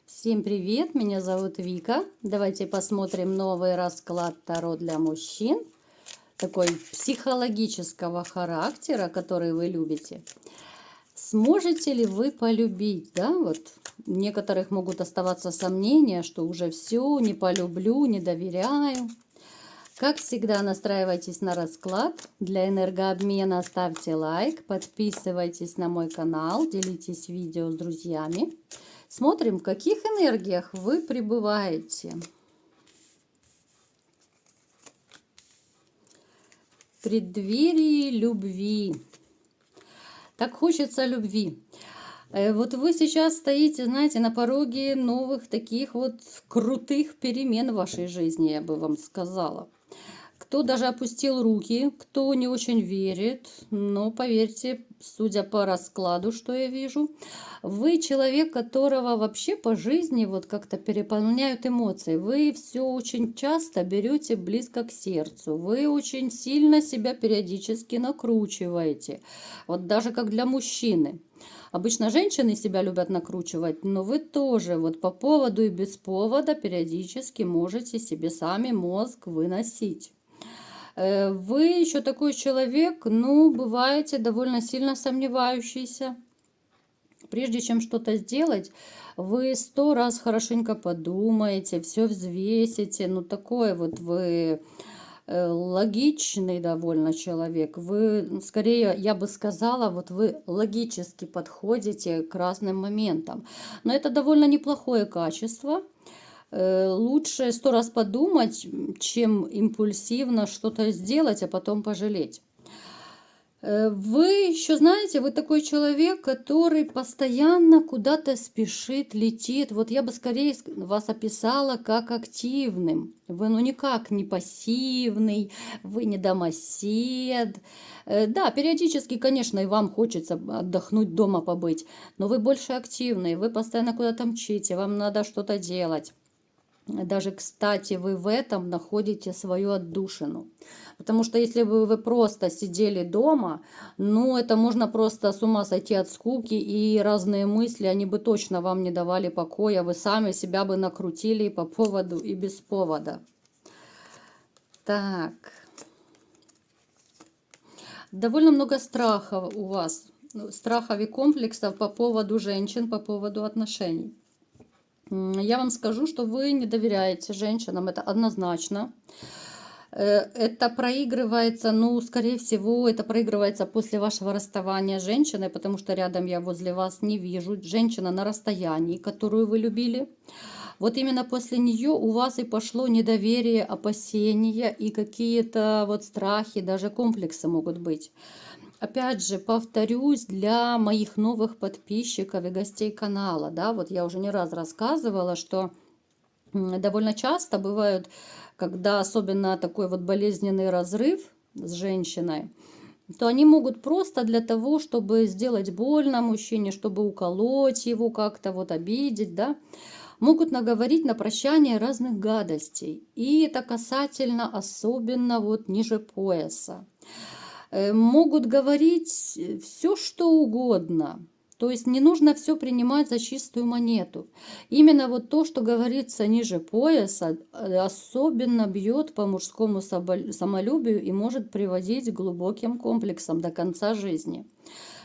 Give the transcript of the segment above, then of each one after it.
Всем привет, меня зовут Вика. Давайте посмотрим новый расклад Таро для мужчин. Такой психологического характера, который вы любите. Сможете ли вы полюбить, да? Вот у некоторых могут оставаться сомнения, что уже все, не полюблю, не доверяю. Как всегда, настраивайтесь на расклад. Для энергообмена ставьте лайк, подписывайтесь на мой канал, делитесь видео с друзьями. Смотрим, в каких энергиях вы пребываете. В преддверии любви. Так хочется любви. Вот вы сейчас стоите, знаете, на пороге новых таких вот крутых перемен в вашей жизни, я бы вам сказала. Кто даже опустил руки, кто не очень верит, но поверьте, судя по раскладу, что я вижу, вы человек, которого вообще по жизни вот как-то переполняют эмоции. Вы все очень часто берете близко к сердцу. Вы очень сильно себя периодически накручиваете. Вот даже как для мужчины. Обычно женщины себя любят накручивать, но вы тоже вот по поводу и без повода периодически можете себе сами мозг выносить. Вы еще такой человек, ну, бываете довольно сильно сомневающийся. Прежде чем что-то сделать, вы 100 раз хорошенько подумаете, все взвесите. Ну, такой вот вы логичный довольно человек. Вы, скорее, я бы сказала, вот вы логически подходите к разным моментам. Но это довольно неплохое качество. Лучше 100 раз подумать, чем импульсивно что-то сделать, а потом пожалеть. Вы еще знаете, вы такой человек, который постоянно куда-то спешит, летит. Вот я бы скорее вас описала как активным. Вы ну никак не пассивный, вы не домосед. Да, периодически, конечно, и вам хочется отдохнуть дома побыть, но вы больше активный, вы постоянно куда-то мчите, вам надо что-то делать. Даже, кстати, вы в этом находите свою отдушину. Потому что если бы вы просто сидели дома, ну, это можно просто с ума сойти от скуки, и разные мысли, они бы точно вам не давали покоя. Вы сами себя бы накрутили и по поводу, и без повода. Так. Довольно много страхов у вас. Страхов и комплексов по поводу женщин, по поводу отношений. Я вам скажу, что вы не доверяете женщинам, это однозначно. Это проигрывается, ну, скорее всего, это проигрывается после вашего расставания с женщиной, потому что рядом я возле вас не вижу. Женщина на расстоянии, которую вы любили. Вот именно после нее у вас и пошло недоверие, опасения и какие-то вот страхи, даже комплексы могут быть. Опять же, повторюсь, для моих новых подписчиков и гостей канала, да, вот я уже не раз рассказывала, что довольно часто бывают, когда особенно такой вот болезненный разрыв с женщиной, то они могут просто для того, чтобы сделать больно мужчине, чтобы уколоть его как-то, вот обидеть, да, могут наговорить на прощание разных гадостей. И это касательно особенно вот ниже пояса. Могут говорить все, что угодно. То есть не нужно все принимать за чистую монету. Именно вот то, что говорится ниже пояса, особенно бьет по мужскому самолюбию и может приводить к глубоким комплексам до конца жизни.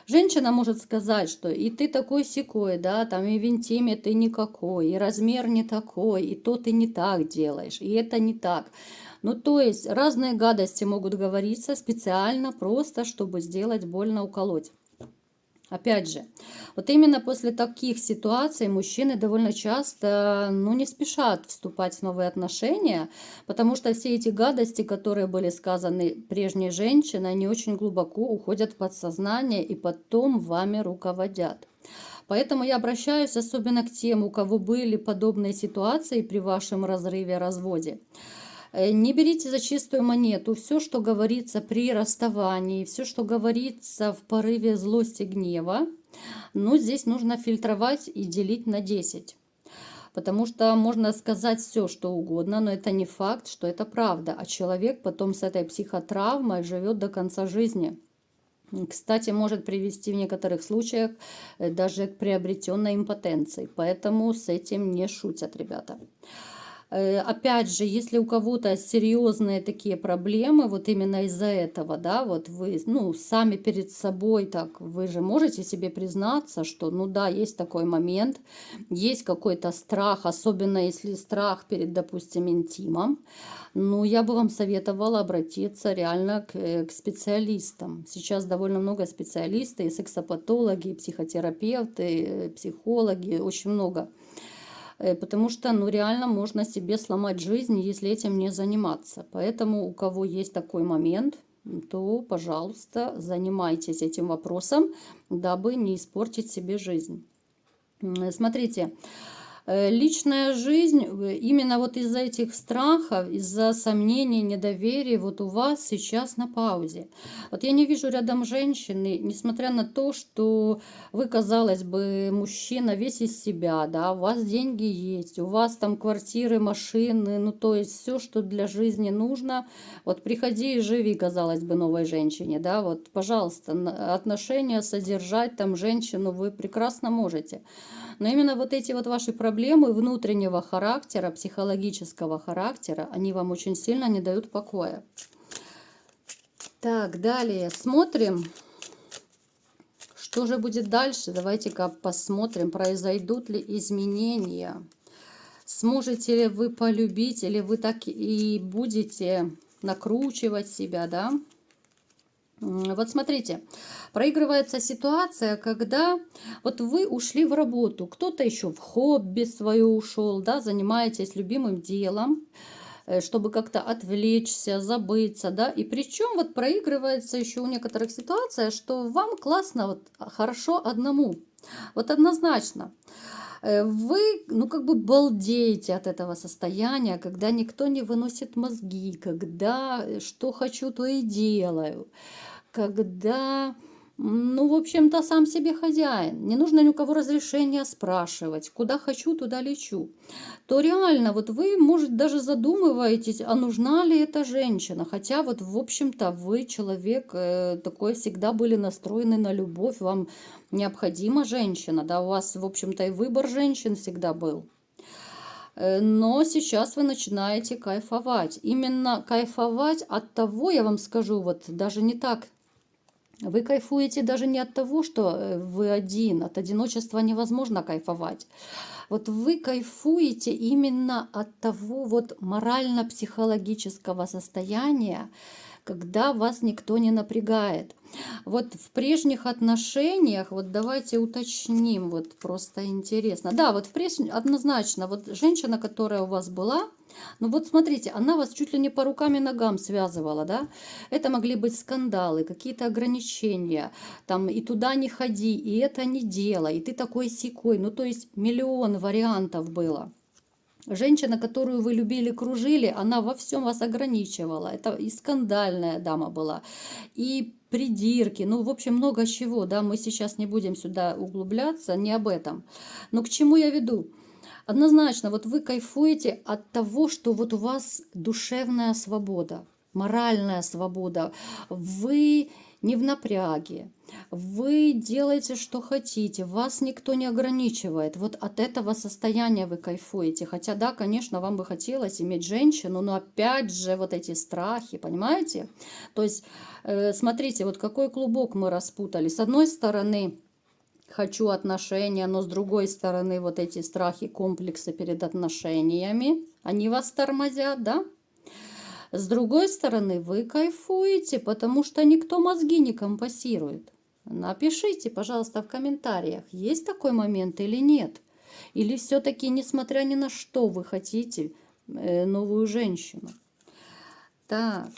Женщина может сказать, что и ты такой-сякой, да, там и в интиме ты никакой, и размер не такой, и то ты не так делаешь, и это не так. Ну, то есть разные гадости могут говориться специально, просто чтобы сделать больно, уколоть. Опять же, вот именно после таких ситуаций мужчины довольно часто, ну, не спешат вступать в новые отношения, потому что все эти гадости, которые были сказаны прежней женщиной, они очень глубоко уходят в подсознание и потом вами руководят. Поэтому я обращаюсь особенно к тем, у кого были подобные ситуации при вашем разрыве, разводе. Не берите за чистую монету все, что говорится при расставании, все, что говорится в порыве злости, гнева. Но здесь нужно фильтровать и делить на 10. Потому что можно сказать все, что угодно, но это не факт, что это правда. А человек потом с этой психотравмой живет до конца жизни. Кстати, может привести в некоторых случаях даже к приобретенной импотенции. Поэтому с этим не шутят, ребята. Опять же, если у кого-то серьезные такие проблемы, вот именно из-за этого, да, вот вы, ну, сами перед собой так, вы же можете себе признаться, что, ну да, есть такой момент, есть какой-то страх, особенно если страх перед, допустим, интимом, ну, я бы вам советовала обратиться реально к специалистам. Сейчас довольно много специалистов, и сексопатологи, и психотерапевты, психологи, очень много. Потому что, ну, реально можно себе сломать жизнь, если этим не заниматься. Поэтому у кого есть такой момент, то, пожалуйста, занимайтесь этим вопросом, дабы не испортить себе жизнь. Смотрите, личная жизнь, именно вот из-за этих страхов, из-за сомнений, недоверия, вот у вас сейчас на паузе. Вот я не вижу рядом женщины, несмотря на то, что вы, казалось бы, мужчина весь из себя, да, у вас деньги есть, у вас там квартиры, машины, ну то есть все, что для жизни нужно. Вот приходи и живи, казалось бы, новой женщине, да, вот, пожалуйста, отношения содержать там женщину вы прекрасно можете. Но именно вот эти вот ваши проблемы внутреннего характера, психологического характера, они вам очень сильно не дают покоя. Так, далее смотрим, что же будет дальше. Давайте-ка посмотрим, произойдут ли изменения. Сможете ли вы полюбить, или вы так и будете накручивать себя, да? Вот смотрите, проигрывается ситуация, когда вот вы ушли в работу, кто-то еще в хобби свое ушел, да, занимаетесь любимым делом, чтобы как-то отвлечься, забыться, да, и причем вот проигрывается еще у некоторых ситуаций, что вам классно, вот хорошо одному, вот однозначно. Вы, ну, как бы балдеете от этого состояния, когда никто не выносит мозги, когда что хочу, то и делаю, когда, ну, в общем-то, сам себе хозяин, не нужно ни у кого разрешения спрашивать, куда хочу, туда лечу, то реально вот вы, может, даже задумываетесь, а нужна ли эта женщина, хотя вот, в общем-то, вы человек такой, всегда были настроены на любовь, вам необходима женщина, да, у вас, в общем-то, и выбор женщин всегда был. Но сейчас вы начинаете кайфовать. Именно кайфовать от того, я вам скажу, вот даже не так. Вы кайфуете даже не от того, что вы один, от одиночества невозможно кайфовать. Вот вы кайфуете именно от того вот морально-психологического состояния, когда вас никто не напрягает. Вот в прежних отношениях, вот давайте уточним, вот просто интересно. Да, вот в прежних, однозначно, вот женщина, которая у вас была, ну вот смотрите, она вас чуть ли не по рукам и ногам связывала, да? Это могли быть скандалы, какие-то ограничения, там и туда не ходи, и это не делай, и ты такой сякой. Ну то есть миллион вариантов было. Женщина, которую вы любили, кружили, она во всем вас ограничивала. Это и скандальная дама была, и придирки, ну, в общем, много чего, да, мы сейчас не будем сюда углубляться, не об этом. Но к чему я веду? Однозначно, вот вы кайфуете от того, что вот у вас душевная свобода, моральная свобода, вы не в напряге, вы делаете, что хотите, вас никто не ограничивает. Вот от этого состояния вы кайфуете. Хотя, да, конечно, вам бы хотелось иметь женщину, но опять же вот эти страхи, понимаете? То есть, смотрите, вот какой клубок мы распутали. С одной стороны, хочу отношения, но с другой стороны, вот эти страхи, комплексы перед отношениями, они вас тормозят, да? С другой стороны, вы кайфуете, потому что никто мозги не компасирует. Напишите, пожалуйста, в комментариях, есть такой момент или нет. Или все-таки, несмотря ни на что, вы хотите новую женщину. Так,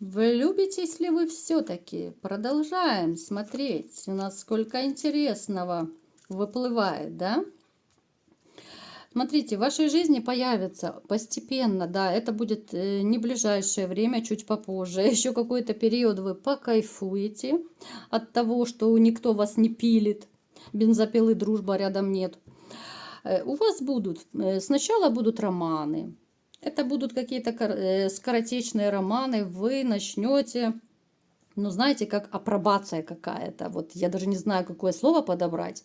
влюбитесь ли вы все-таки? Продолжаем смотреть. У нас сколько интересного выплывает, да? Смотрите, в вашей жизни появится постепенно, да, это будет не ближайшее время, чуть попозже, еще какой-то период вы покайфуете от того, что никто вас не пилит, бензопилы дружба рядом нет. У вас будут, сначала будут романы, это будут какие-то скоротечные романы, вы начнете ну, знаете, как апробация какая-то. Вот я даже не знаю, какое слово подобрать.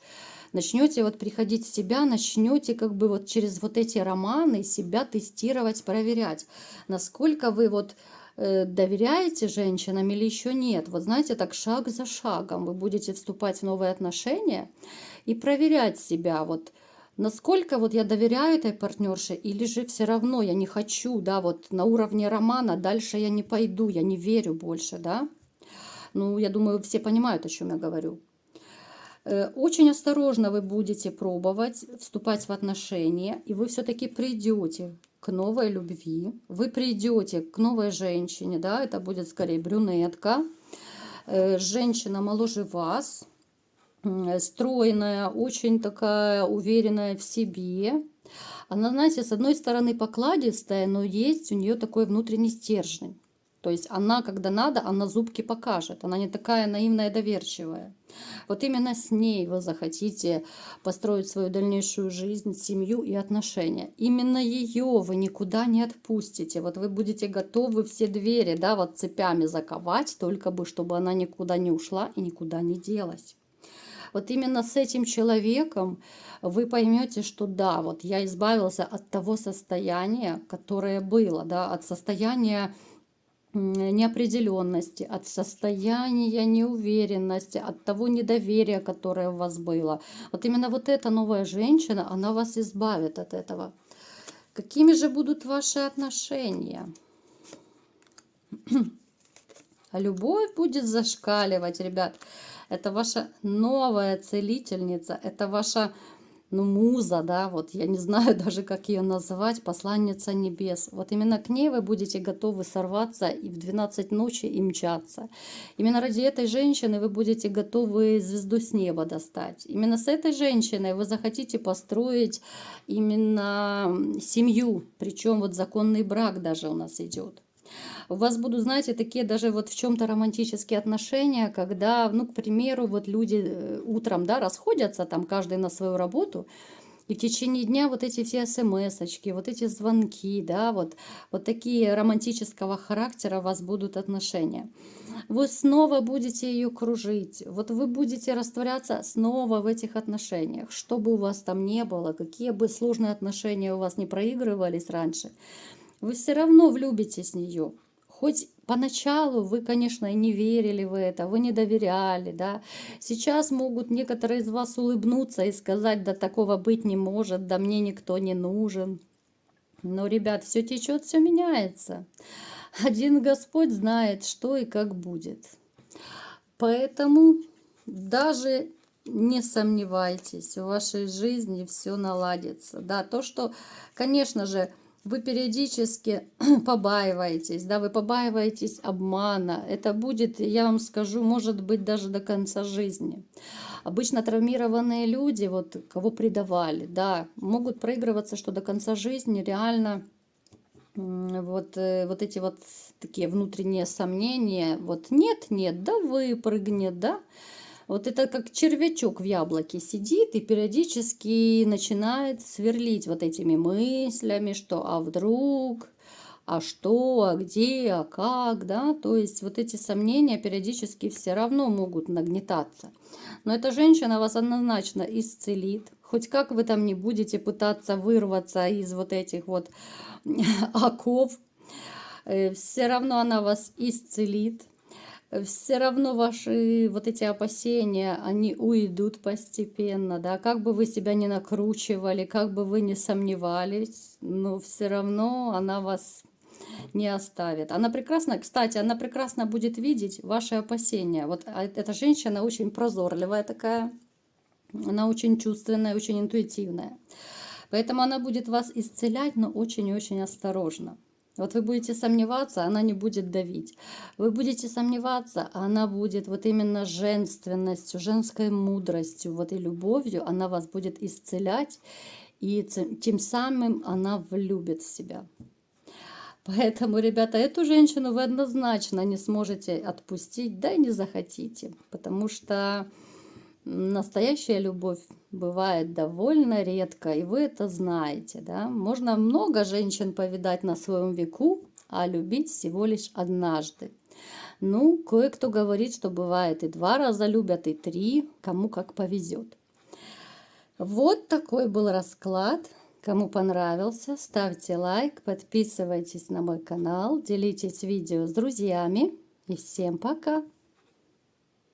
Начнете вот приходить в себя, начнете как бы вот через вот эти романы себя тестировать, проверять, насколько вы вот доверяете женщинам или еще нет. Вот знаете, так шаг за шагом вы будете вступать в новые отношения и проверять себя, вот насколько вот я доверяю этой партнерше, или же все равно я не хочу, да, вот на уровне романа дальше я не пойду, я не верю больше, да. Ну, я думаю, все понимают, о чем я говорю. Очень осторожно вы будете пробовать вступать в отношения, и вы все-таки придете к новой любви, вы придете к новой женщине, да, это будет скорее брюнетка, женщина моложе вас, стройная, очень такая уверенная в себе. Она, знаете, с одной стороны покладистая, но есть у нее такой внутренний стержень. То есть она, когда надо, она зубки покажет. Она не такая наивная и доверчивая. Вот именно с ней вы захотите построить свою дальнейшую жизнь, семью и отношения. Именно ее вы никуда не отпустите. Вот вы будете готовы все двери, да, вот цепями заковать, только бы, чтобы она никуда не ушла и никуда не делась. Вот именно с этим человеком вы поймете, что да, вот я избавился от того состояния, которое было, да, от состояния неопределенности, от состояния неуверенности, от того недоверия, которое у вас было. Вот именно вот эта новая женщина, она вас избавит от этого. Какими же будут ваши отношения? А любовь будет зашкаливать, ребят. Это ваша новая целительница, это ваша, ну, муза, да, вот я не знаю даже, как ее назвать, посланница небес. Вот именно к ней вы будете готовы сорваться и в 12 ночи и мчаться. Именно ради этой женщины вы будете готовы звезду с неба достать. Именно с этой женщиной вы захотите построить именно семью, причем вот законный брак даже у нас идет. У вас будут, знаете, такие даже вот в чем-то романтические отношения, когда, ну, к примеру, вот люди утром, да, расходятся, там каждый на свою работу, и в течение дня вот эти все смс-очки, вот эти звонки, да, вот такие романтического характера у вас будут отношения. Вы снова будете ее кружить, вот вы будете растворяться снова в этих отношениях, что бы у вас там не было, какие бы сложные отношения у вас не проигрывались раньше, вы все равно влюбитесь в нее. Хоть поначалу вы, конечно, и не верили в это, вы не доверяли, да. Сейчас могут некоторые из вас улыбнуться и сказать, да такого быть не может, да мне никто не нужен. Но, ребят, все течет, все меняется. Один Господь знает, что и как будет. Поэтому даже не сомневайтесь, в вашей жизни все наладится. Да, то, что, конечно же, вы периодически побаиваетесь, да, вы побаиваетесь обмана. Это будет, я вам скажу, может быть даже до конца жизни. Обычно травмированные люди, вот кого предавали, да, могут проигрываться, что до конца жизни реально вот эти вот такие внутренние сомнения, вот нет, да выпрыгнет, да. Вот это как червячок в яблоке сидит и периодически начинает сверлить вот этими мыслями, что а вдруг, а что, а где, а как, да. То есть вот эти сомнения периодически все равно могут нагнетаться. Но эта женщина вас однозначно исцелит. Хоть как вы там не будете пытаться вырваться из вот этих вот оков, все равно она вас исцелит. Все равно ваши вот эти опасения, они уйдут постепенно, да, как бы вы себя не накручивали, как бы вы не сомневались, но все равно она вас не оставит. Она прекрасно, кстати, она прекрасно будет видеть ваши опасения. Вот эта женщина очень прозорливая такая, она очень чувственная, очень интуитивная. Поэтому она будет вас исцелять, но очень-очень осторожно. Вот вы будете сомневаться, она не будет давить. Вы будете сомневаться, она будет вот именно женственностью, женской мудростью, вот и любовью, она вас будет исцелять, и тем самым она влюбит в себя. Поэтому, ребята, эту женщину вы однозначно не сможете отпустить, да и не захотите, потому что настоящая любовь бывает довольно редко, и вы это знаете, да. Можно много женщин повидать на своем веку, а любить всего лишь однажды. Ну, кое-кто говорит, что бывает и 2 раза любят, и 3, кому как повезет. Вот такой был расклад. Кому понравился, ставьте лайк, подписывайтесь на мой канал, делитесь видео с друзьями. И всем пока!